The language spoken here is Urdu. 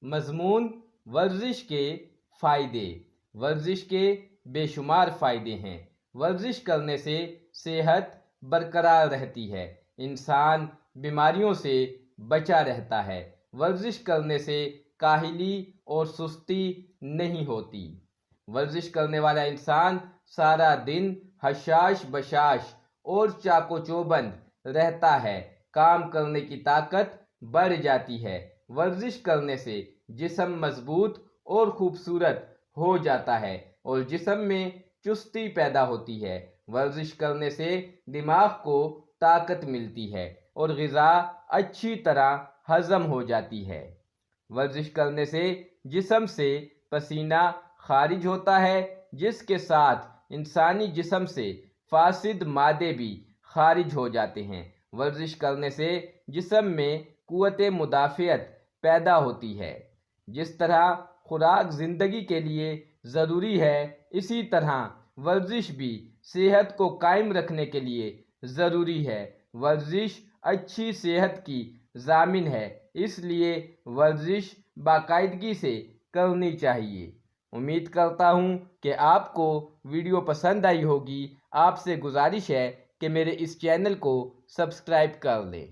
مضمون ورزش کے فائدے۔ ورزش کے بے شمار فائدے ہیں۔ ورزش کرنے سے صحت برقرار رہتی ہے، انسان بیماریوں سے بچا رہتا ہے۔ ورزش کرنے سے کاہلی اور سستی نہیں ہوتی۔ ورزش کرنے والا انسان سارا دن حشاش بشاش اور چاق و چوبند رہتا ہے، کام کرنے کی طاقت بڑھ جاتی ہے۔ ورزش کرنے سے جسم مضبوط اور خوبصورت ہو جاتا ہے اور جسم میں چستی پیدا ہوتی ہے۔ ورزش کرنے سے دماغ کو طاقت ملتی ہے اور غذا اچھی طرح ہضم ہو جاتی ہے۔ ورزش کرنے سے جسم سے پسینہ خارج ہوتا ہے، جس کے ساتھ انسانی جسم سے فاسد مادے بھی خارج ہو جاتے ہیں۔ ورزش کرنے سے جسم میں قوت مدافعت پیدا ہوتی ہے۔ جس طرح خوراک زندگی کے لیے ضروری ہے، اسی طرح ورزش بھی صحت کو قائم رکھنے کے لیے ضروری ہے۔ ورزش اچھی صحت کی ضامن ہے، اس لیے ورزش باقاعدگی سے کرنی چاہیے۔ امید کرتا ہوں کہ آپ کو ویڈیو پسند آئی ہوگی۔ آپ سے گزارش ہے کہ میرے اس چینل کو سبسکرائب کر لیں۔